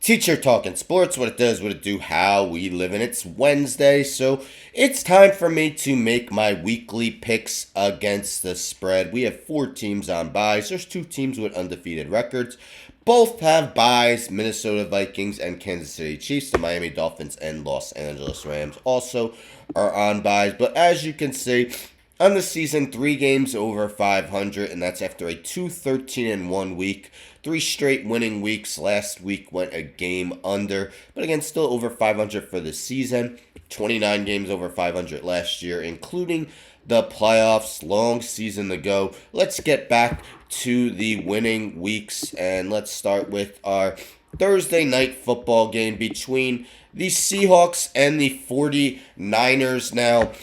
Teacher talking sports, what it does, what it do, how we live, and it's Wednesday, so it's time for me to make my weekly picks against the spread. We have 4 teams on byes. There's 2 teams with undefeated records. Both have byes, Minnesota Vikings and Kansas City Chiefs. The Miami Dolphins and Los Angeles Rams also are on byes, but as you can see, on the season, 3 games over 500, and that's after a 2-13-1 week. 3 straight winning weeks. Last week went a game under, but again, still over 500 for the season. 29 games over 500 last year, including the playoffs. Long season to go. Let's get back to the winning weeks, and let's start with our Thursday night football game between the Seahawks and the 49ers. Now,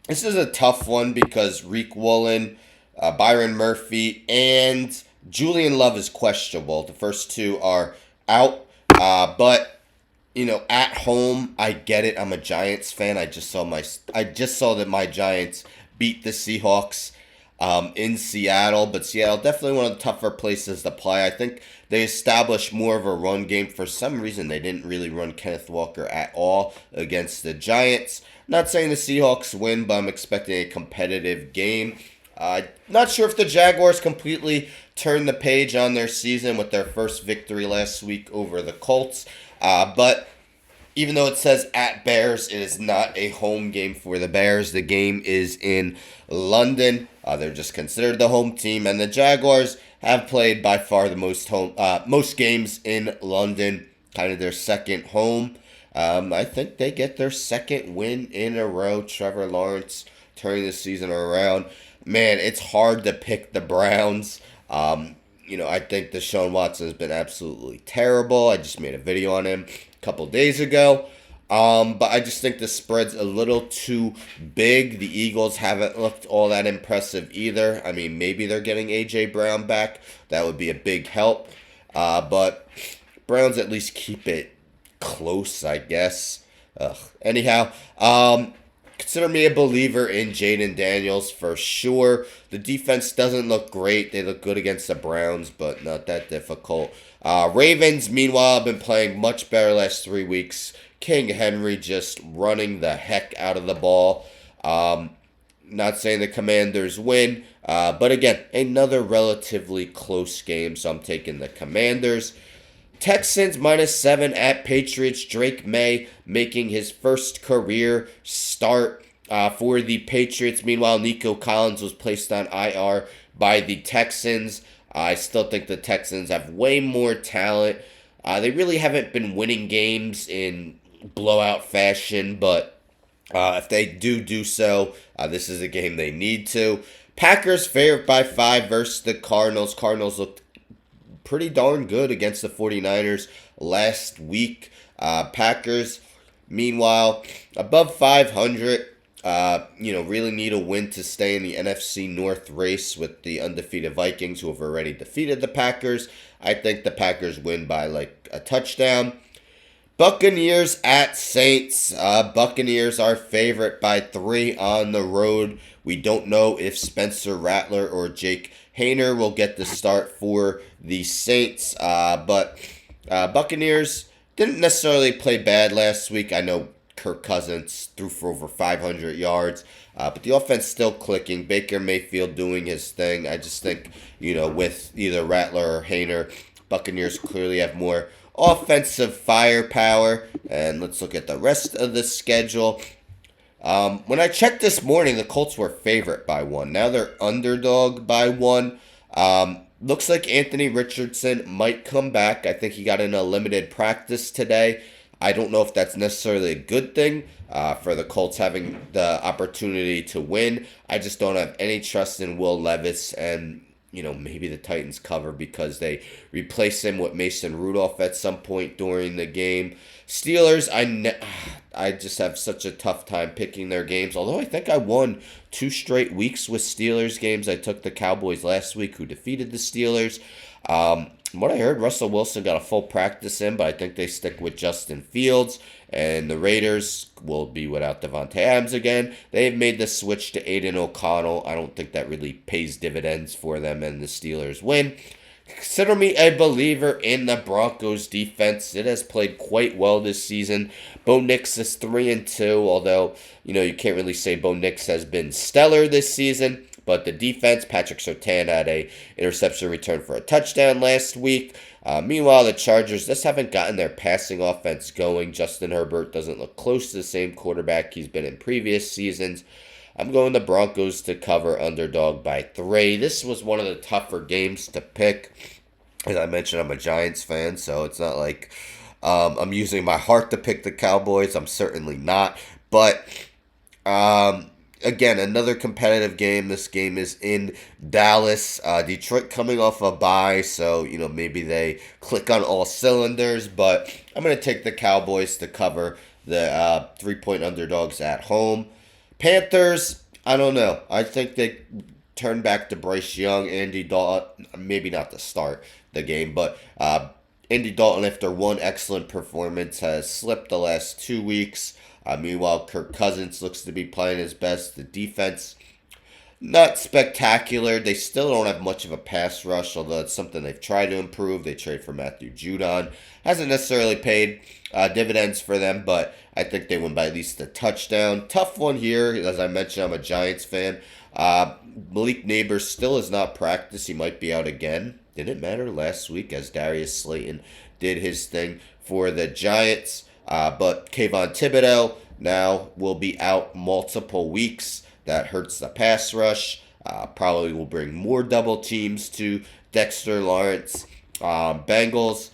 this is a tough one because Reek Woolen, Byron Murphy, and Julian Love is questionable. The first 2 are out, but at home, I get it. I'm a Giants fan. I just saw that my Giants beat the Seahawks in Seattle, but Seattle definitely one of the tougher places to play. I think they established more of a run game. For some reason, they didn't really run Kenneth Walker at all against the Giants. Not saying the Seahawks win, but I'm expecting a competitive game. Not sure if the Jaguars completely turned the page on their season with their first victory last week over the Colts. But even though it says at Bears, it is not a home game for the Bears. The game is in London. They're just considered the home team, and the Jaguars have played by far the most games in London, kind of their second home. I think they get their second win in a row. Trevor Lawrence turning the season around. Man, it's hard to pick the Browns. I think Deshaun Watson has been absolutely terrible. I just made a video on him a couple days ago. But I just think the spread's a little too big. The Eagles haven't looked all that impressive either. I mean, maybe they're getting A.J. Brown back. That would be a big help. But Browns at least keep it close, I guess. Anyhow, consider me a believer in Jaden Daniels for sure. The defense doesn't look great. They look good against the Browns, but not that difficult. Ravens, meanwhile, have been playing much better last 3 weeks. King Henry just running the heck out of the ball. Not saying the Commanders win, but again, another relatively close game, so I'm taking the Commanders. Texans -7 at Patriots. Drake May making his first career start for the Patriots. Meanwhile, Nico Collins was placed on IR by the Texans. I still think the Texans have way more talent. They really haven't been winning games in blowout fashion, but if they do so, this is a game they need to. Packers favored by 5 versus the Cardinals. Cardinals looked pretty darn good against the 49ers last week. Packers, meanwhile, above 500. Really need a win to stay in the NFC North race with the undefeated Vikings, who have already defeated the Packers. I think the Packers win by like a touchdown. Buccaneers at Saints. Buccaneers are favorite by 3 on the road. We don't know if Spencer Rattler or Jake Hayner will get the start for the Saints. But Buccaneers didn't necessarily play bad last week. I know Kirk Cousins threw for over 500 yards. But the offense still clicking. Baker Mayfield doing his thing. I just think, with either Rattler or Hayner, Buccaneers clearly have more offensive firepower. And let's look at the rest of the schedule. When I checked this morning, the Colts were favorite by 1. Now they're underdog by 1. Looks like Anthony Richardson might come back. I think he got in a limited practice today. I don't know if that's necessarily a good thing for the Colts having the opportunity to win. I just don't have any trust in Will Levis, and maybe the Titans cover because they replace him with Mason Rudolph at some point during the game. Steelers, I just have such a tough time picking their games, although I think I won 2 straight weeks with Steelers games. I took the Cowboys last week, who defeated the Steelers. From what I heard, Russell Wilson got a full practice in, but I think they stick with Justin Fields. And the Raiders will be without Devontae Adams again. They've made the switch to Aiden O'Connell. I don't think that really pays dividends for them, and the Steelers win. Consider me a believer in the Broncos defense. It has played quite well this season. Bo Nix is 3-2, although, you can't really say Bo Nix has been stellar this season. But the defense, Patrick Surtain had a interception return for a touchdown last week. Meanwhile, the Chargers just haven't gotten their passing offense going. Justin Herbert doesn't look close to the same quarterback he's been in previous seasons. I'm going the Broncos to cover underdog by 3. This was one of the tougher games to pick. As I mentioned, I'm a Giants fan, so it's not like I'm using my heart to pick the Cowboys. I'm certainly not. But again, another competitive game. This game is in Dallas. Detroit coming off a bye, so maybe they click on all cylinders. But I'm going to take the Cowboys to cover the 3-point underdogs at home. Panthers, I don't know. I think they turn back to Bryce Young, Andy Dalton. Maybe not to start the game, but Andy Dalton, after one excellent performance, has slipped the last 2 weeks. Meanwhile, Kirk Cousins looks to be playing his best. The defense, not spectacular. They still don't have much of a pass rush, although it's something they've tried to improve. They trade for Matthew Judon. Hasn't necessarily paid dividends for them, but I think they win by at least a touchdown. Tough one here. As I mentioned, I'm a Giants fan. Malik Neighbors still has not practiced. He might be out again. Didn't matter last week as Darius Slayton did his thing for the Giants. But Kayvon Thibodeau now will be out multiple weeks. That hurts the pass rush. Probably will bring more double teams to Dexter Lawrence. Bengals,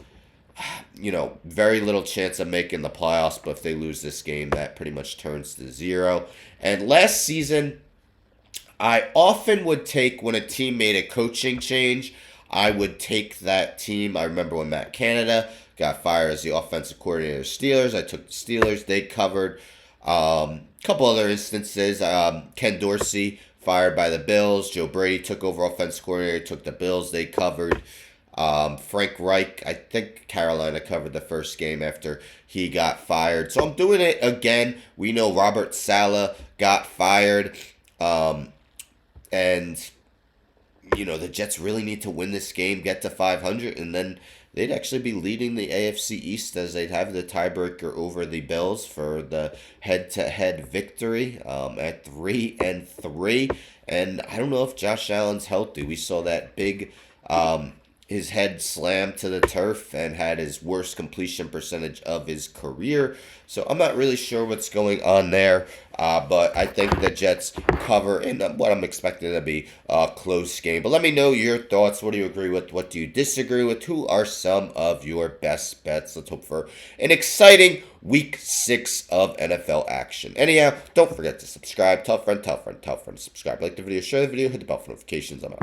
very little chance of making the playoffs, but if they lose this game, that pretty much turns to 0. And last season, I often would take, when a team made a coaching change, I would take that team. I remember when Matt Canada got fired as the offensive coordinator of Steelers. I took the Steelers. They covered. Couple other instances. Ken Dorsey fired by the Bills. Joe Brady took over offensive coordinator, took the Bills. They covered. Frank Reich, I think Carolina covered the first game after he got fired. So I'm doing it again. We know Robert Saleh got fired. And the Jets really need to win this game, get to 500, and then they'd actually be leading the AFC East as they'd have the tiebreaker over the Bills for the head-to-head victory at 3-3. And I don't know if Josh Allen's healthy. We saw that big his head slammed to the turf and had his worst completion percentage of his career. So I'm not really sure what's going on there. But I think the Jets cover in what I'm expecting to be a close game. But let me know your thoughts. What do you agree with? What do you disagree with? Who are some of your best bets? Let's hope for an exciting Week 6 of NFL action. Anyhow, don't forget to subscribe. Tell a friend, tell a friend, tell a friend to subscribe. Like the video, share the video, hit the bell for notifications. I'm out.